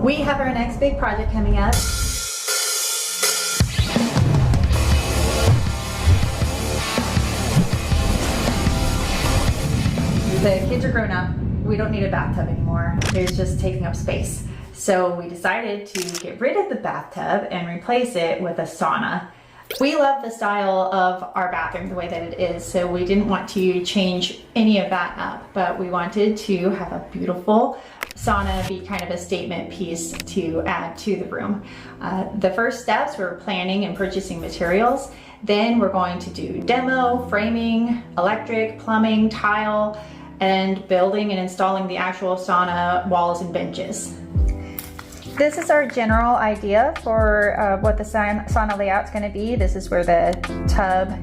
We have our next big project coming up. The kids are grown up. We don't need a bathtub anymore. It's just taking up space. So we decided to get rid of the bathtub and replace it with a sauna. We love the style of our bathroom the way that it is, so we didn't want to change any of that up, but we wanted to have a beautiful sauna be kind of a statement piece to add to the room. The first steps were planning and purchasing materials. Then we're going to do demo, framing, electric, plumbing, tile, and building and installing the actual sauna walls and benches. This is our general idea for what the sauna layout is going to be. This is where the tub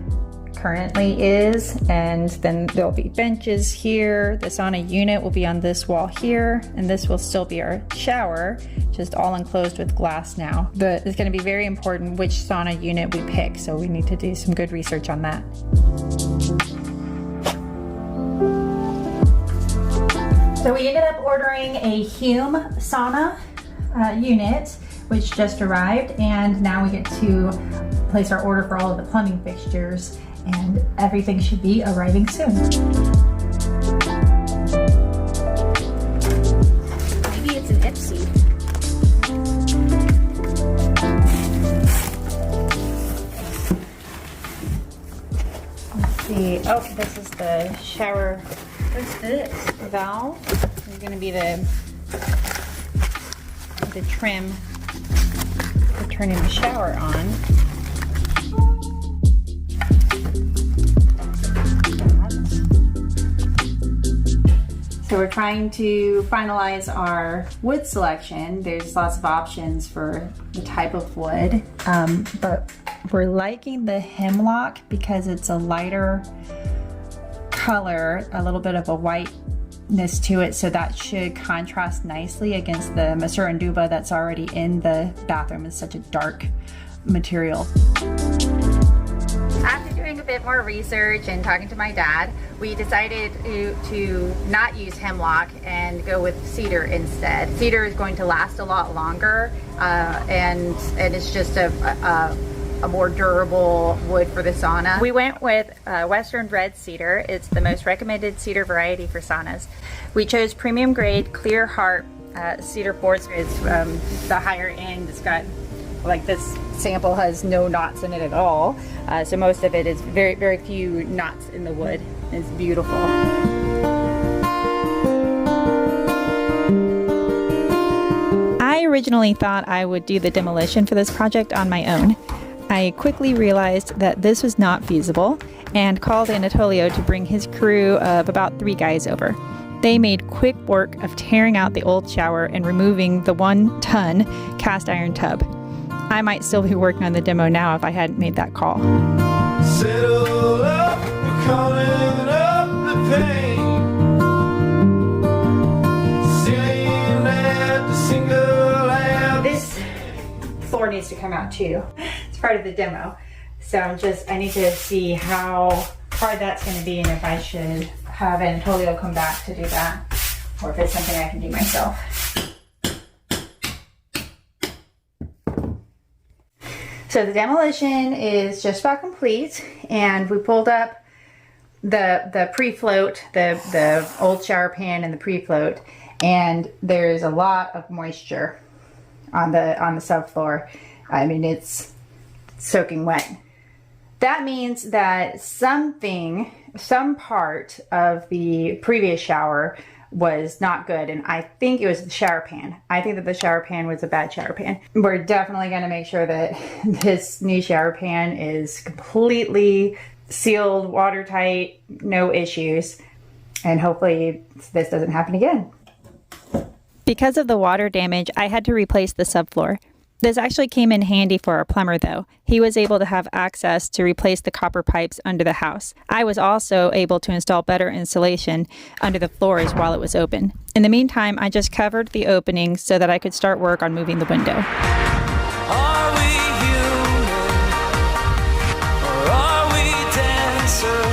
currently is, and then there'll be benches here. The sauna unit will be on this wall here, and this will still be our shower, just all enclosed with glass now. It's going to be very important which sauna unit we pick, so we need to do some good research on that. So we ended up ordering a Hume sauna unit, which just arrived, and now we get to place our order for all of the plumbing fixtures, and everything should be arriving soon. Maybe it's an Ipsy. Let's see. Oh, this is the shower. What's this? Valve. It's going to be the trim for turning the shower on. So we're trying to finalize our wood selection. There's lots of options for the type of wood, but we're liking the hemlock because it's a lighter color, a little bit of a whiteness to it, so that should contrast nicely against the Masuranduba that's already in the bathroom. It's such a dark material. After doing a bit more research and talking to my dad, we decided to not use hemlock and go with cedar instead. Cedar is going to last a lot longer, and it's just a more durable wood for the sauna. We went with Western red cedar. It's the most recommended cedar variety for saunas. We chose premium grade clear heart cedar boards. It's the higher end. It's got, like, this sample has no knots in it at all. So most of it is very, very few knots in the wood. It's beautiful. I originally thought I would do the demolition for this project on my own. I quickly realized that this was not feasible and called Anatolio to bring his crew of about 3 guys over. They made quick work of tearing out the old shower and removing the 1-ton cast iron tub. I might still be working on the demo now if I hadn't made that call. Settle up, we're calling up the pain. Sitting at the single amp. This floor needs to come out too. It's part of the demo. So I need to see how hard that's going to be and if I should have Anatolio come back to do that, or if it's something I can do myself. So the demolition is just about complete, and we pulled up the pre-float, the old shower pan and the pre-float, and there's a lot of moisture on the subfloor. I mean, it's soaking wet. That means that some part of the previous shower was not good, and I think it was the shower pan. I think that the shower pan was a bad shower pan. We're definitely going to make sure that this new shower pan is completely sealed, watertight, no issues, and hopefully this doesn't happen again. Because of the water damage, I had to replace the subfloor. This actually came in handy for our plumber though. He was able to have access to replace the copper pipes under the house. I was also able to install better insulation under the floors while it was open. In the meantime, I just covered the opening so that I could start work on moving the window. Are we human or are we dancers?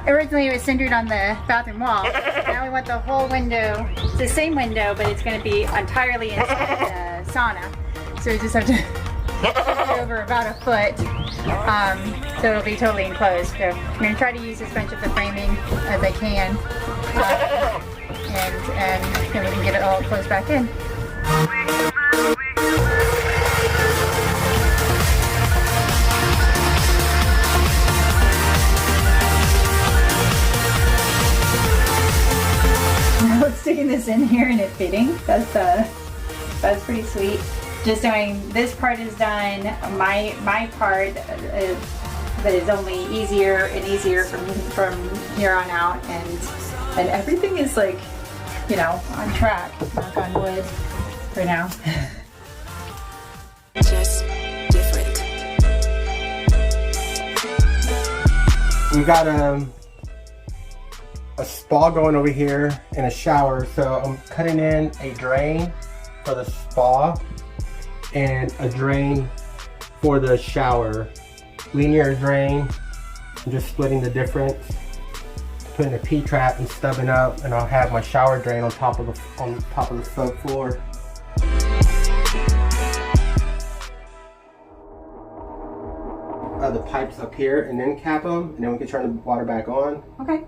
originally it was centered on the bathroom wall. Now we want the whole window, it's the same window, but it's going to be entirely inside the sauna. So we just have to shift it over about a foot, so it'll be totally enclosed. So I'm going to try to use as much of the framing as I can, and then we can get it all closed back in. Sticking this in here and it fitting. That's pretty sweet. Just knowing this part is done, my part that is only easier and easier from here on out, and everything is like, you know, on track. Knock on wood for now. Just different. We got a spa going over here and a shower, so I'm cutting in a drain for the spa and a drain for the shower. Linear drain, I'm just splitting the difference, putting a P-trap and stubbing up, and I'll have my shower drain on top of the subfloor. The pipes up here, and then cap them, and then we can turn the water back on. Okay.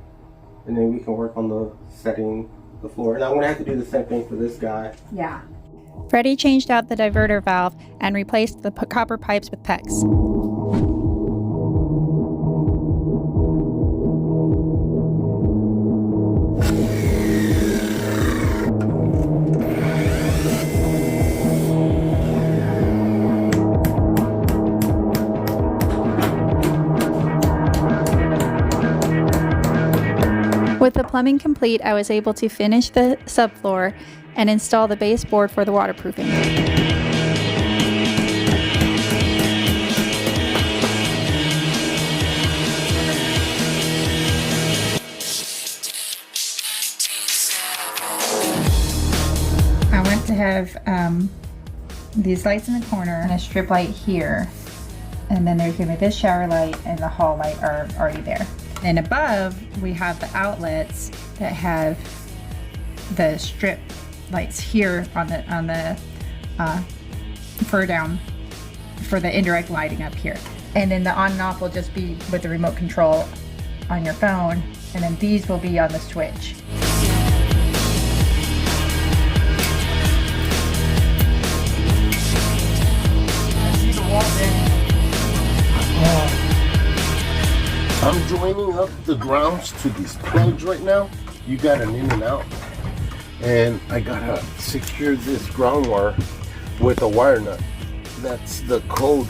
And then we can work on the setting the floor. And I'm gonna have to do the same thing for this guy. Yeah. Freddie changed out the diverter valve and replaced the copper pipes with PEX. With the plumbing complete, I was able to finish the subfloor and install the baseboard for the waterproofing. I want to have these lights in the corner and a strip light here, and then there's going to be this shower light and the hall light are already there. And above, we have the outlets that have the strip lights here on the fur down for the indirect lighting up here. And then the on and off will just be with the remote control on your phone, and then these will be on the switch. I'm joining up the grounds to these plugs right now. You got an in and out, and I gotta secure this ground wire with a wire nut. That's the code,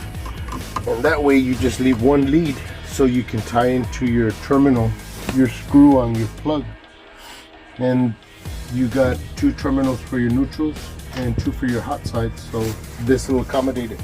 and that way you just leave one lead so you can tie into your terminal, your screw on your plug, and you got 2 terminals for your neutrals and 2 for your hot sides, so this will accommodate it.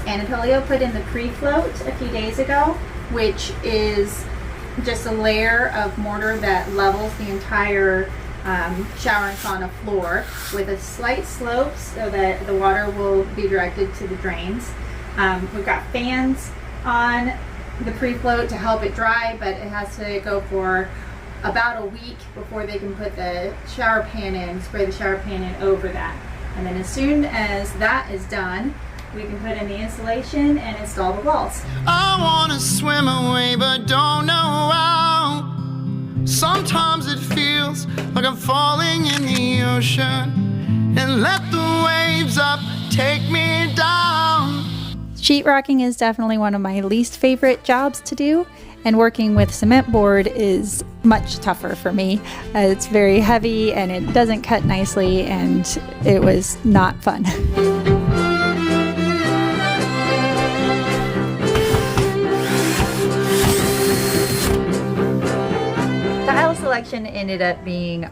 Anatolio put in the pre-float a few days ago, which is just a layer of mortar that levels the entire shower and sauna floor with a slight slope so that the water will be directed to the drains. We've got fans on the pre-float to help it dry, but it has to go for about a week before they can put the shower pan in, spray the shower pan in over that. And then as soon as that is done, we can put in the insulation and install the walls. I wanna swim away but don't know how. Sometimes it feels like I'm falling in the ocean, and let the waves up take me down. Sheetrocking is definitely one of my least favorite jobs to do, and working with cement board is much tougher for me. It's very heavy and it doesn't cut nicely, and it was not fun. Tile selection ended up being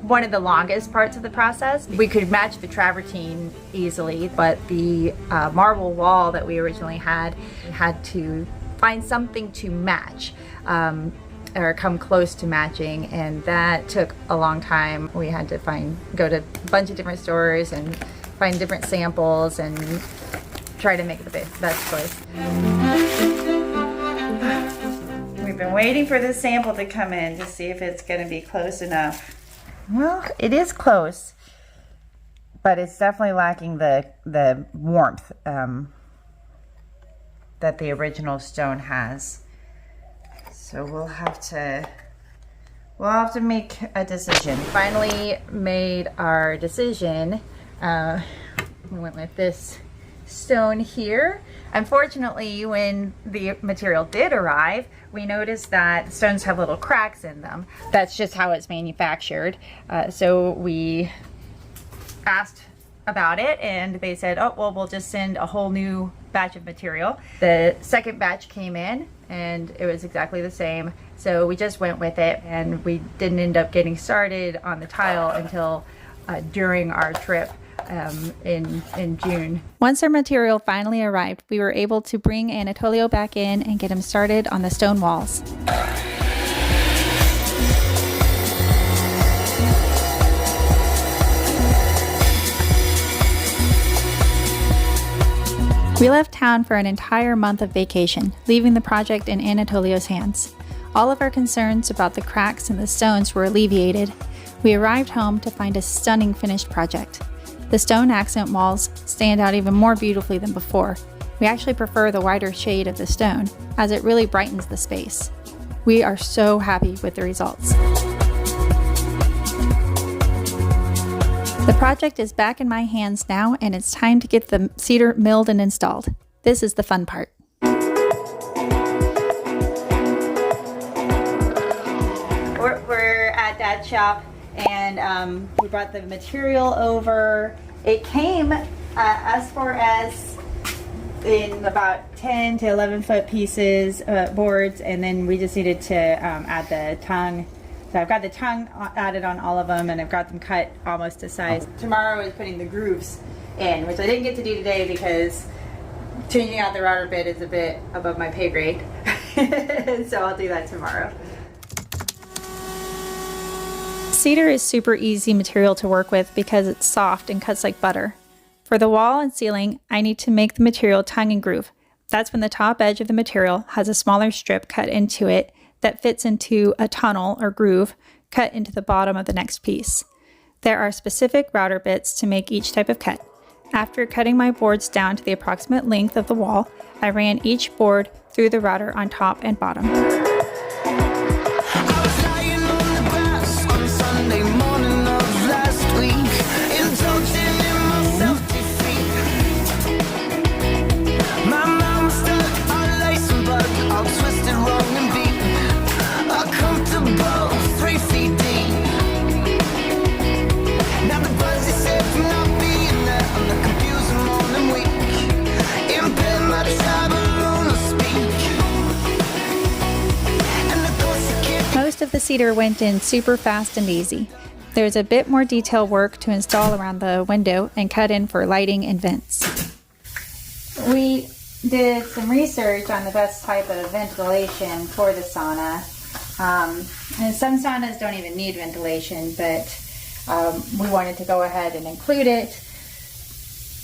one of the longest parts of the process. We could match the travertine easily, but the marble wall that we originally had to find something to match. or come close to matching, and that took a long time. We had to go to a bunch of different stores and find different samples and try to make the best choice. We've been waiting for this sample to come in to see if it's going to be close enough. Well, it is close, but it's definitely lacking the warmth that the original stone has. So we'll have to make a decision. Finally made our decision. We went with this stone here. Unfortunately, when the material did arrive, we noticed that stones have little cracks in them. That's just how it's manufactured. So we asked about it, and they said, oh, well, we'll just send a whole new batch of material. The second batch came in and it was exactly the same. So we just went with it, and we didn't end up getting started on the tile until during our trip in June. Once our material finally arrived, we were able to bring Anatolio back in and get him started on the stone walls. We left town for an entire month of vacation, leaving the project in Anatolio's hands. All of our concerns about the cracks in the stones were alleviated. We arrived home to find a stunning finished project. The stone accent walls stand out even more beautifully than before. We actually prefer the wider shade of the stone, as it really brightens the space. We are so happy with the results. The project is back in my hands now, and it's time to get the cedar milled and installed. This is the fun part. We're at Dad's shop, and we brought the material over. It came as far as in about 10 to 11 foot pieces, boards, and then we just needed to add the tongue. So I've got the tongue added on all of them, and I've got them cut almost to size. Tomorrow is putting the grooves in, which I didn't get to do today because changing out the router bit is a bit above my pay grade. So I'll do that tomorrow. Cedar is super easy material to work with because it's soft and cuts like butter. For the wall and ceiling, I need to make the material tongue and groove. That's when the top edge of the material has a smaller strip cut into it that fits into a tunnel or groove cut into the bottom of the next piece. There are specific router bits to make each type of cut. After cutting my boards down to the approximate length of the wall, I ran each board through the router on top and bottom. Most of the cedar went in super fast and easy. There's a bit more detail work to install around the window and cut in for lighting and vents. We did some research on the best type of ventilation for the sauna. And some saunas don't even need ventilation, but we wanted to go ahead and include it.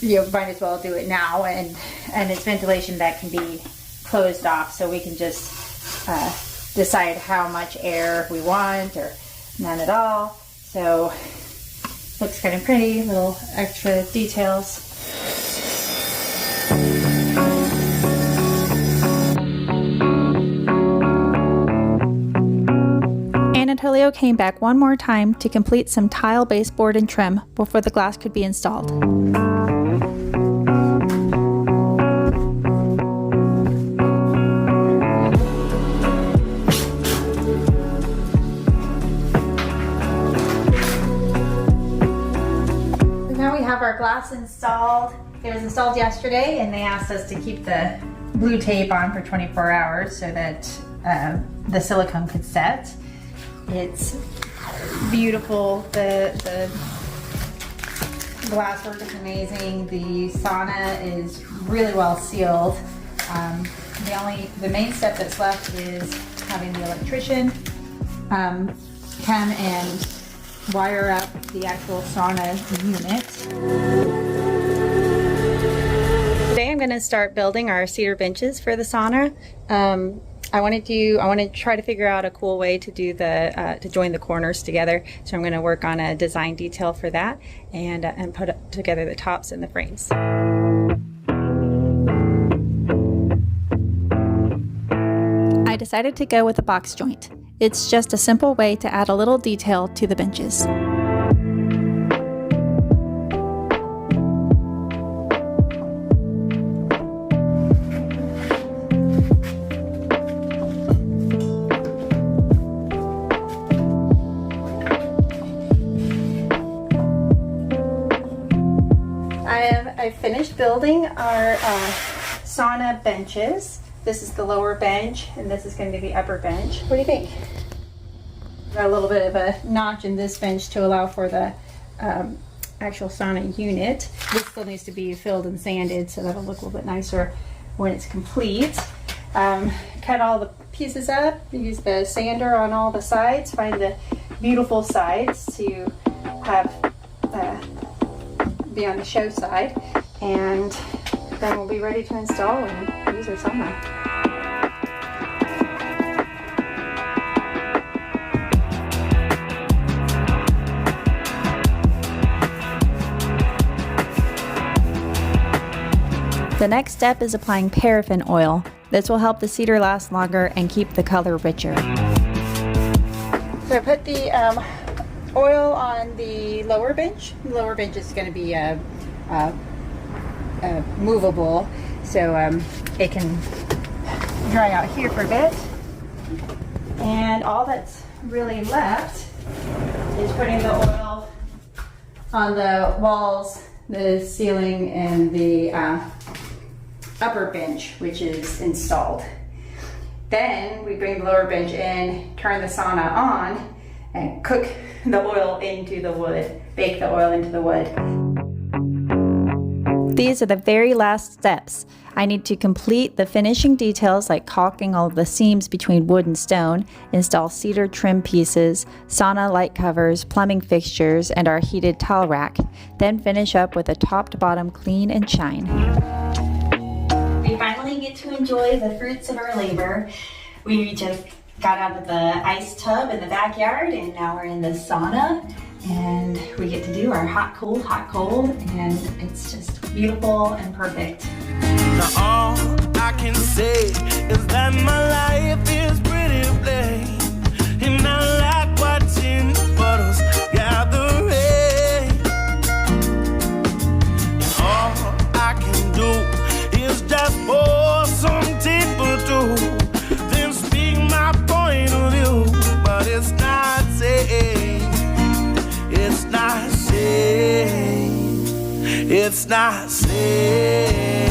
You might as well do it now, and it's ventilation that can be closed off, so we can just decide how much air we want or none at all. So looks kind of pretty, little extra details. Anatolio came back one more time to complete some tile baseboard and trim before the glass could be installed. Our glass installed. It was installed yesterday, and they asked us to keep the blue tape on for 24 hours so that the silicone could set. It's beautiful. The glass work is amazing. The sauna is really well sealed. The main step that's left is having the electrician come and wire up the actual sauna unit. Today I'm going to start building our cedar benches for the sauna. I want to try to figure out a cool way to do to join the corners together. So I'm going to work on a design detail for that and put together the tops and the frames. I decided to go with a box joint. It's just a simple way to add a little detail to the benches. I finished building our sauna benches. This is the lower bench, and this is going to be the upper bench. What do you think? Got a little bit of a notch in this bench to allow for the actual sauna unit. This still needs to be filled and sanded, so that'll look a little bit nicer when it's complete. Cut all the pieces up, use the sander on all the sides, find the beautiful sides to have be on the show side, and then we'll be ready to install and use our sauna. The next step is applying paraffin oil. This will help the cedar last longer and keep the color richer. So I put the oil on the lower bench. The lower bench is going to be movable, so it can dry out here for a bit. And all that's really left is putting the oil on the walls, the ceiling, and the upper bench, which is installed. Then we bring the lower bench in, turn the sauna on, and cook the oil into the wood, bake the oil into the wood. These are the very last steps. I need to complete the finishing details like caulking all of the seams between wood and stone, install cedar trim pieces, sauna light covers, plumbing fixtures, and our heated towel rack. Then finish up with a top to bottom clean and shine. We finally get to enjoy the fruits of our labor. We just got out of the ice tub in the backyard, and now we're in the sauna, and we get to do our hot, cold, and it's just beautiful and perfect. Now all I can say is that my life is pretty plain, and I like watching the puddles gather rain. And all I can do is just pour some people to, then speak my point of view. But it's not safe, it's not safe, it's not safe.